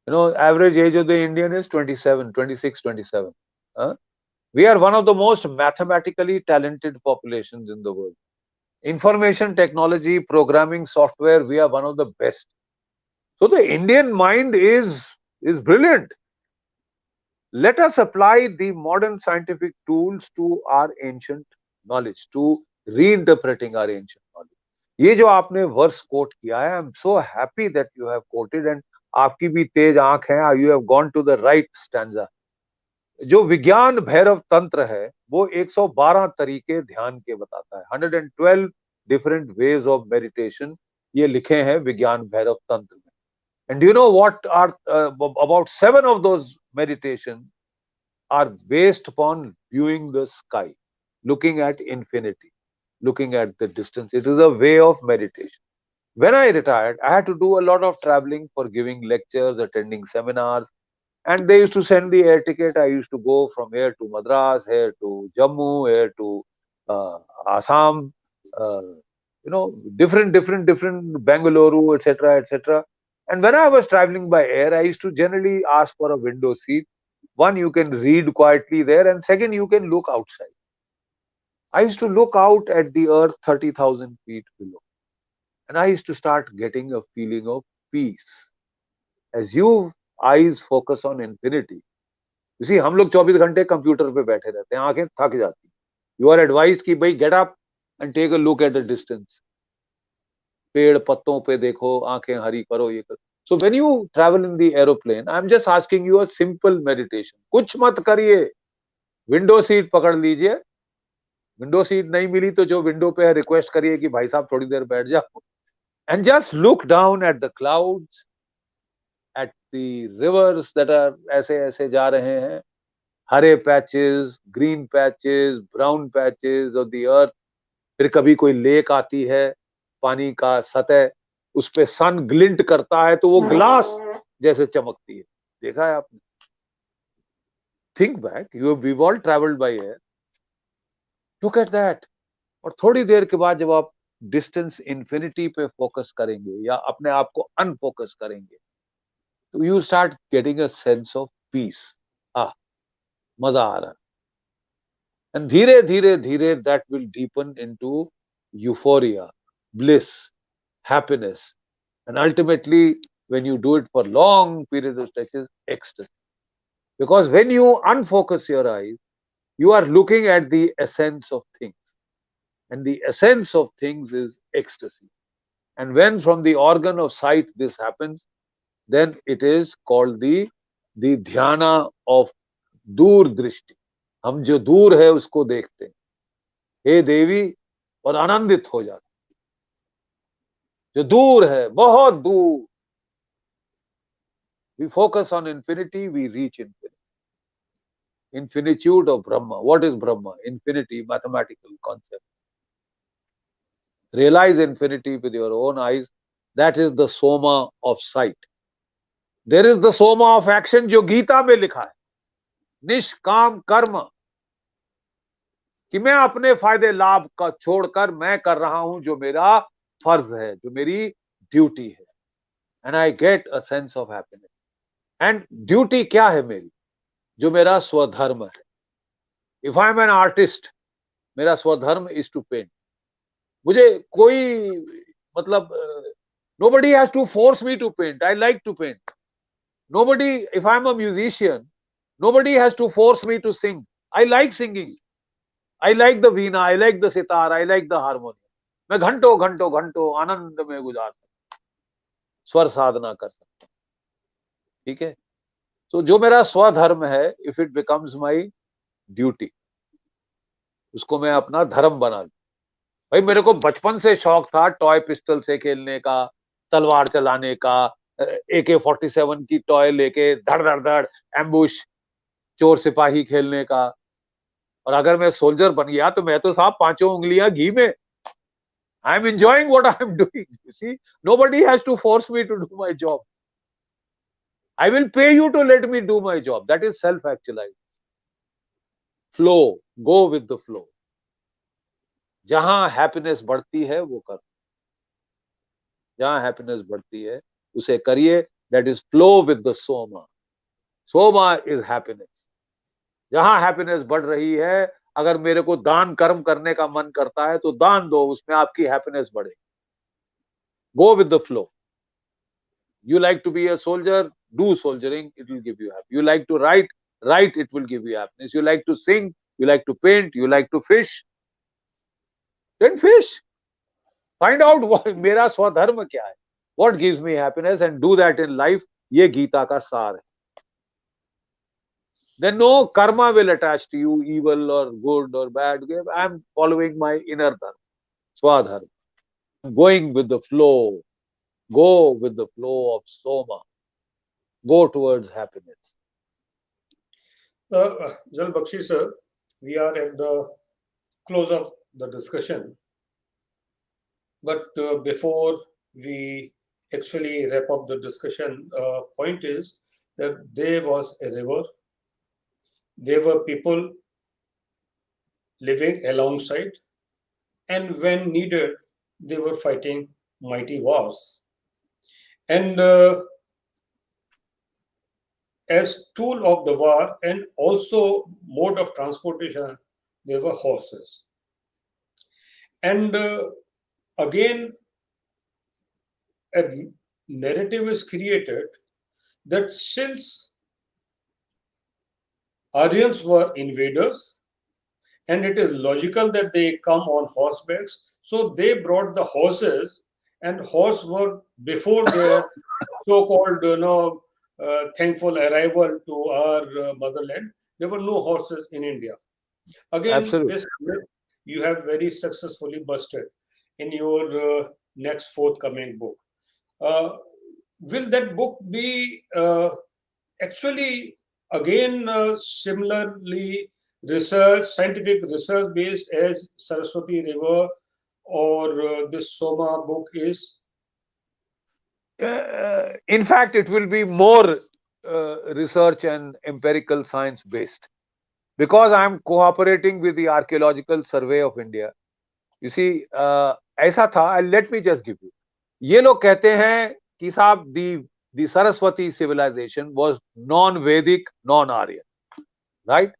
You know, average age of the Indian is 27, 26, 27. Huh? We are one of the most mathematically talented populations in the world. Information technology, programming, software, we are one of the best. So the Indian mind is brilliant. Let us apply the modern scientific tools to our ancient knowledge, to reinterpreting our ancient knowledge. ये जो आपने verse quote किया है, I am so happy that you have quoted and आपकी भी तेज आंख है, you have gone to the right stanza. जो विज्ञान भैरव तंत्र है वो 112 तरीके ध्यान के बताता है. 112 डिफरेंट वेज ऑफ मेडिटेशन ये लिखे हैं विज्ञान भैरव तंत्र में. And do you know what are about 7 of those meditation are based upon viewing the sky, looking at infinity, looking at the distance. It is a way of meditation. When I retired, I had to do a lot of traveling for giving lectures, attending seminars, and they used to send the air ticket. I used to go from here to Madras, here to Jammu, here to Assam, uh, different Bangalore, etc., etc. And when I was traveling by air, I used to generally ask for a window seat. One, you can read quietly there, and second, you can look outside. I used to look out at the earth 30,000 feet below, and I used to start getting a feeling of peace. As you eyes focus on infinity, you see, हम लोग 24 घंटे computer पे बैठे रहते हैं, आंखें थक जाती. You are advised कि भाई get up and take a look at the distance. पेड़ पत्तों पे देखो, आंखें हरी करो, ये करो. So when you travel in the aeroplane, I'm just asking you a simple meditation. कुछ मत करिए, विंडो सीट पकड़ लीजिए. विंडो सीट नहीं मिली तो जो विंडो पे है रिक्वेस्ट करिए कि भाई साहब थोड़ी देर बैठ जाओ. And just look down at the clouds, at the rivers that are ऐसे ऐसे जा रहे हैं. हरे patches, green patches, brown patches of the earth. फिर कभी कोई लेक आती है, पानी का सतह, उस पे सन ग्लिंट करता है तो वो ग्लास जैसे चमकती है. देखा है आपने? Think back, you we all travelled by air. Look at that. और थोड़ी देर के बाद जब आप डिस्टेंस इन्फिनिटी पे फोकस करेंगे या अपने आप को अनफोकस करेंगे तो you start getting a sense of peace. आ, मजा आ रहा है. And धीरे धीरे धीरे that will deepen into euphoria, bliss, happiness, and ultimately when you do it for long periods of stretches, ecstasy. Because when you unfocus your eyes, you are looking at the essence of things, and the essence of things is ecstasy. And when from the organ of sight this happens, then it is called the dhyana of dur drishti. हम जो दूर है उसको देखते हैं, हे देवी, और आनंदित हो जाते. जो दूर है, बहुत दूर. We focus on infinity, we reach infinity. Infinitude of Brahma. What is Brahma? Infinity, mathematical concept. Realize infinity with your own eyes. That is the soma of sight. There is the soma of action, जो गीता में लिखा है, निष्काम कर्म, कि मैं अपने फायदे लाभ का छोड़कर मैं कर रहा हूं जो मेरा फर्ज है, जो मेरी ड्यूटी है, and I get a sense of happiness. And duty क्या है मेरी? जो मेरा स्वधर्म है। If I am an artist, मेरा स्वधर्म इज टू पेंट। मुझे कोई मतलब nobody has to force me to paint. I like to paint. Nobody, if I'm a musician, nobody has to force me to sing. I like singing. I like the veena, I like the sitar, I like the harmonium. मैं घंटों घंटों घंटों आनंद में गुजार सकता, स्वर साधना कर सकता। ठीक है, तो जो मेरा स्वधर्म है, if it becomes my duty, उसको मैं अपना धर्म बना लूं। भाई मेरे को बचपन से शौक था टॉय पिस्टल से खेलने का, तलवार चलाने का, AK-47 की टॉय लेके धड़ धड़ धड़ एम्बुश, चोर सिपाही खेलने का। और अगर मैं सोल्जर बन गया तो मैं तो साहब पांचों उंगलियां घी में। I am enjoying what I am doing, you see, nobody has to force me to do my job. I will pay you to let me do my job, that is self actualize. Flow, go with the flow. जहां happiness बढ़ती है वो कर, जहां happiness बढ़ती है उसे करिए। That is flow with the Soma. Soma is happiness. जहां हैप्पीनेस बढ़ रही है, अगर मेरे को दान कर्म करने का मन करता है तो दान दो, उसमें आपकी हैप्पीनेस बढ़े। गो with the flow. You like to be a soldier, do soldiering, it will give you happiness. You like to write, write, it will give you happiness. You like to sing, you like to paint, you like to fish, then fish. Find out what मेरा स्वधर्म क्या है, what gives me happiness, and do that in life. ये गीता का सार है। Then no karma will attach to you, evil or good or bad. I am following my inner dharma, swadharma. Going with the flow. Go with the flow of soma. Go towards happiness. Jal Bakshi sir, we are at the close of the discussion. But before we actually wrap up the discussion, point is that there was a river, there were people living alongside, and when needed, they were fighting mighty wars. And as tool of the war and also mode of transportation, there were horses. And again, a narrative is created that since Aryans were invaders, and it is logical that they come on horsebacks, so they brought the horses, and horse were before their so-called, thankful arrival to our motherland. There were no horses in India. Again, Absolutely. this myth you have very successfully busted in your next forthcoming book. Uh, will that book be actually again similarly research, scientific research based as Saraswati River or this Soma book is? In fact, it will be more research and empirical science based, because I am cooperating with the Archaeological Survey of India. You see, ऐसा था, let me just give you. ये लोग कहते हैं कि साहब the Saraswati civilization was non-Vedic, non-Aryan, right?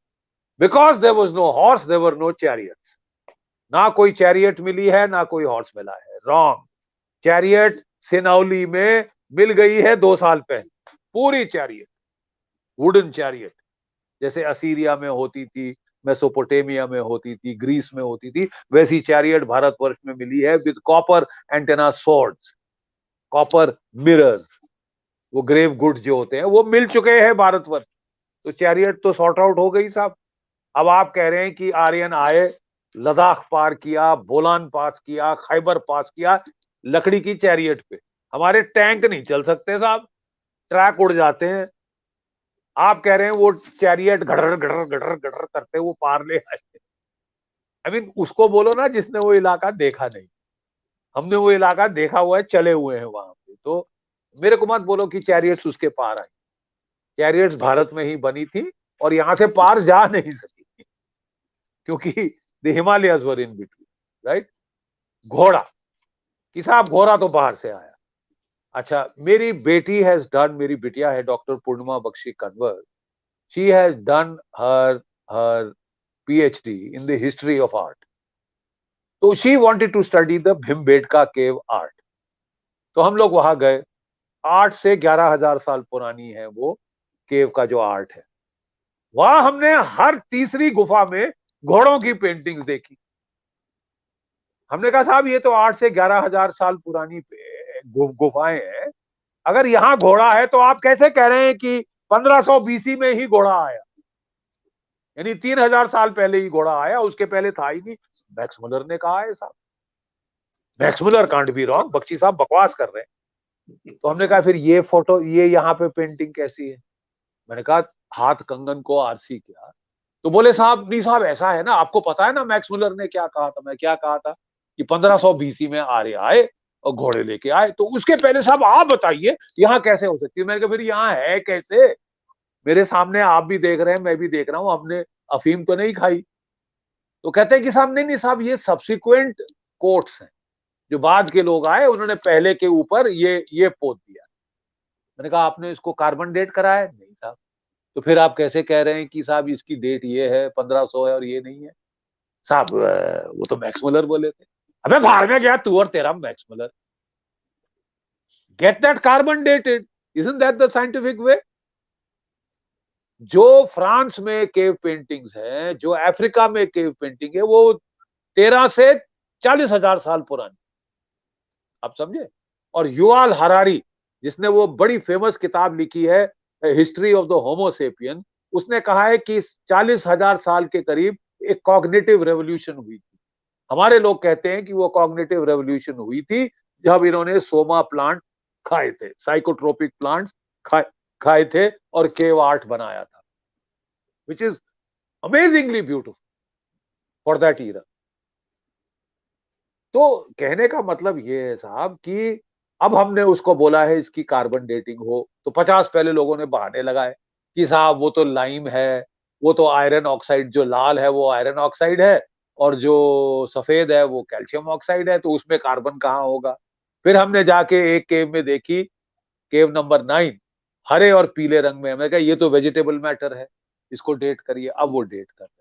Because there was no horse, there were no chariots. ना कोई chariot मिली है, ना कोई horse मिला है. Wrong. Chariot सिनौली में मिल गई है 2 साल पहले, पूरी चैरियट, वुडन चैरियट, जैसे असीरिया में होती थी, मेसोपोटामिया में होती थी, ग्रीस में होती थी, वैसी चैरियट भारतवर्ष में मिली है with copper antenna swords, copper mirrors. वो ग्रेव गुड्स जो होते हैं वो मिल चुके हैं भारतवर्ष, तो चैरियट तो सॉर्ट आउट हो गई साहब। अब आप कह रहे हैं कि आर्यन आए, लद्दाख पार किया, बोलान पास किया, खैबर पास किया, लकड़ी की चैरियट पे। हमारे टैंक नहीं चल सकते साहब, ट्रैक उड़ जाते हैं। आप कह रहे हैं वो चैरियट घड़र घड़र घड़र घड़र करते वो पार ले आए। आई मीन उसको बोलो ना जिसने वो इलाका देखा नहीं। हमने वो इलाका देखा हुआ है, चले हुए हैं वहां पे। तो मेरे को मत बोलो कि चैरियट्स उसके पार आई। चैरियट्स भारत में ही बनी थी और यहां से पार जा नहीं सकी क्योंकि the Himalayas were in between, right. घोड़ा कि साहब घोड़ा तो बाहर से आया। अच्छा, मेरी बेटी हैज डन, मेरी बिटिया है doctor Purnima Bakshi Kanwar, she has done her her PhD in the history of art. तो she wanted to study the Bhimbetka cave art. तो हम लोग वहां गए। 8 से 11 हजार साल पुरानी है वो केव का जो आर्ट है। वहां हमने हर तीसरी गुफा में घोड़ों की पेंटिंग्स देखी। हमने कहा साहब ये तो 8 से 11 हजार साल पुरानी गुफाएं हैं, अगर यहां घोड़ा है तो आप कैसे कह रहे हैं कि 1500 BC में ही घोड़ा आया? यानी 3000 साल पहले ही घोड़ा आया, उसके पहले था ही नहीं। मैक्स मुलर ने कहा है साहब, Max Muller can't be wrong, Bakshi साहब बकवास कर रहे हैं। तो हमने कहा फिर ये फोटो, ये यहाँ पे पेंटिंग कैसी है? मैंने कहा हाथ कंगन को आरसी किया। तो बोले साहब नहीं साहब ऐसा है ना, आपको पता है ना मैक्स मुलर ने क्या कहा था? मैं क्या कहा था कि 1500 BC में आर्य आए और घोड़े लेके आए, तो उसके पहले साहब आप बताइए यहाँ कैसे हो सकती है? मैंने कहा फिर यहाँ है कैसे? मेरे सामने आप भी देख रहे हैं, मैं भी देख रहा हूं, हमने अफीम तो नहीं खाई। तो कहते हैं कि साहब नहीं नहीं साहब ये सब्सिक्वेंट कोट्स हैं, जो बाद के लोग आए उन्होंने पहले के ऊपर ये पोत दिया। मैंने कहा आपने इसको कार्बन डेट करा है? नहीं साहब। तो फिर आप कैसे कह रहे हैं कि साहब इसकी डेट ये है 1500 है और ये नहीं है? साहब वो तो मैक्स मुलर बोले थे। अबे बाहर में गया तू और तेरा Max Muller. Get that carbon dated, isn't that the scientific वे? जो फ्रांस में केव पेंटिंग्स है, जो अफ्रीका में केव पेंटिंग है, वो 13 से 40 हजार साल पुरानी। आप समझे? और युवाल हरारी, जिसने वो बड़ी फेमस किताब लिखी है हिस्ट्री ऑफ द होमोसेपियन, उसने कहा है कि 40 हजार साल के करीब एक कॉग्निटिव रेवोल्यूशन हुई थी। हमारे लोग कहते हैं कि वो कॉग्निटिव रेवोल्यूशन हुई थी जब इन्होंने सोमा प्लांट खाए थे, साइकोट्रोपिक प्लांट्स खाए खाए थे और केव आर्ट बनाया था, which is amazingly beautiful for that era. तो कहने का मतलब ये है साहब कि अब हमने उसको बोला है इसकी कार्बन डेटिंग हो, तो 50 पहले लोगों ने बहाने लगाए कि साहब वो तो लाइम है, वो तो आयरन ऑक्साइड, जो लाल है वो आयरन ऑक्साइड है और जो सफेद है वो कैल्शियम ऑक्साइड है, तो उसमें कार्बन कहाँ होगा? फिर हमने जाके एक केव में देखी, केव नंबर 9, हरे और पीले रंग में। हमने कहा ये तो वेजिटेबल मैटर है, इसको डेट करिए। अब वो डेट कर रहे।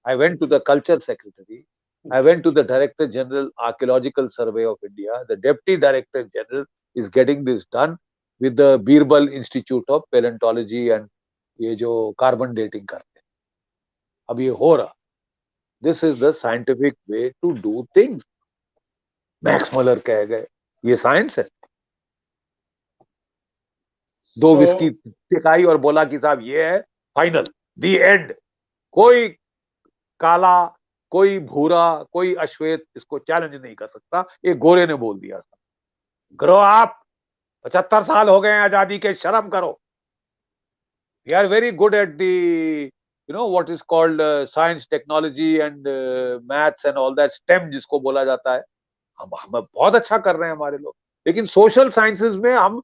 I went to the culture secretary. I went to the Director General Archaeological Survey of India. The Deputy Director General is getting this done with the Birbal Institute of Paleontology and ये जो carbon dating करते हैं, अब ये हो रहा। This is the scientific way to do things. Max Muller कह गए ये साइंस है। 2 विस्की So, सिखाई और बोला कि साहब ये है फाइनल, दी एंड। कोई काला, कोई भूरा, कोई अश्वेत इसको चैलेंज नहीं कर सकता। एक गोरे ने बोल दिया था। ग्रो आप, 75 साल हो गए आजादी के, शर्म करो। We are very good at the what is called science, technology and maths and all that, STEM जिसको बोला जाता है। हम बहुत अच्छा कर रहे हैं हमारे लोग, लेकिन सोशल साइंसेज में हम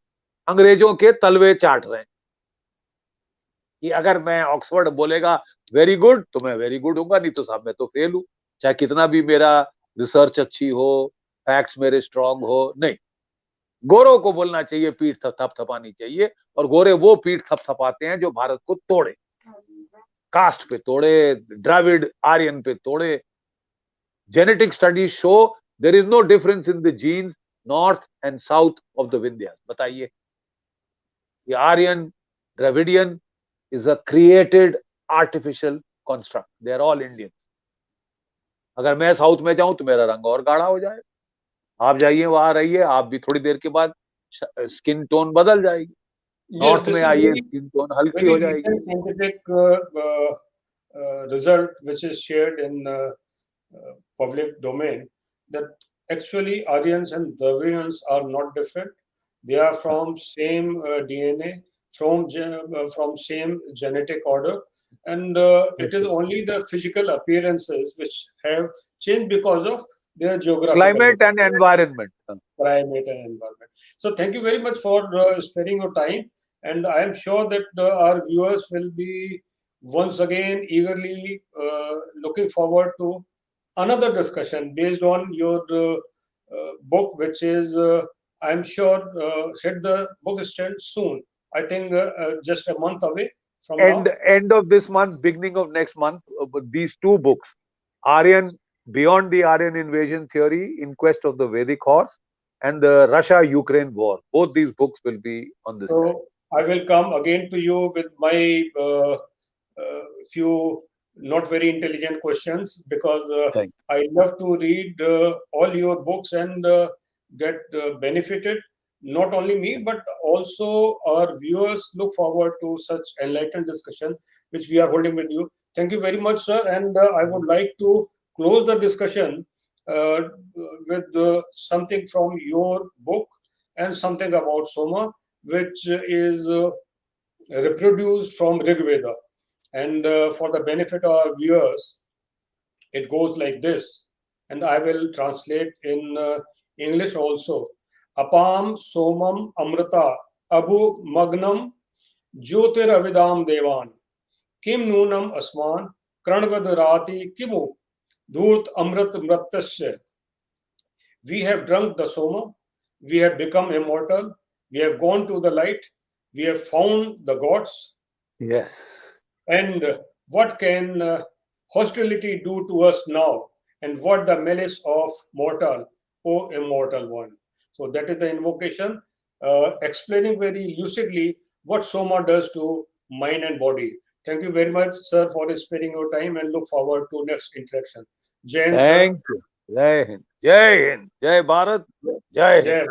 अंग्रेजों के तलवे चाट रहे हैं कि अगर मैं ऑक्सफोर्ड बोलेगा वेरी गुड तो मैं वेरी गुड हूंगा, नहीं तो साहब मैं तो फेल हूं, चाहे कितना भी मेरा रिसर्च अच्छी हो, फैक्ट्स मेरे स्ट्रांग हो। नहीं, गोरों को बोलना चाहिए, पीठ थपथपानी चाहिए, और गोरे वो पीठ थपथपाते हैं जो भारत को तोड़े, कास्ट पे तोड़े, द्रविड आर्यन पे तोड़े। Genetic studies show there is no difference in the genes north and south of the Vindhya. बताइए, ये Aryan, Dravidian is a created artificial construct. They are all Indian. अगर मैं साउथ में जाऊं तो मेरा रंग और गाढ़ा हो जाए, आप जाइए वहां रहिए, आप भी थोड़ी देर के बाद स्किन टोन बदल जाएगी। yes, नॉर्थ this में is आइए, very, स्किन टोन हल्की very हो जाएगी। recent scientific result which is shared in public domain, that actually Aryans and Dravidians are not different. They are from same DNA, from same genetic order, and it is only the physical appearances which have changed because of their geographical Climate and environment. climate and environment. So thank you very much for sparing your time, and I am sure that our viewers will be once again eagerly looking forward to another discussion based on your book, which is I'm sure hit the book stand soon. I think just a month away from now. End of this month, beginning of next month, but these two books, Aryan Beyond the Aryan Invasion Theory, In Quest of the Vedic Horse, and the Russia-Ukraine War. Both these books will be on the stand. So I will come again to you with my few not very intelligent questions, because Thank I love to read all your books and get benefited. Not only me, but also our viewers look forward to such enlightened discussion which we are holding with you. Thank you very much, sir. And I would like to close the discussion uh, with something from your book and something about Soma, which is reproduced from Rig Veda. And for the benefit of our viewers, it goes like this, and I will translate in English also. Apam somam amrita abu magnam jyotir devan kim nunam asman kranvad kimu dhurt amrit mratasya. We have drunk the soma, we have become immortal, we have gone to the light, we have found the gods. Yes. And what can hostility do to us now? And what the malice of mortal, O immortal one? So that is the invocation, explaining very lucidly what Soma does to mind and body. Thank you very much, sir, for sparing your time, and look forward to next interaction. Jai Hind, sir. Thank you. Jai Hind. Jai Hind. Jai Bharat. Jai Hind. Jai.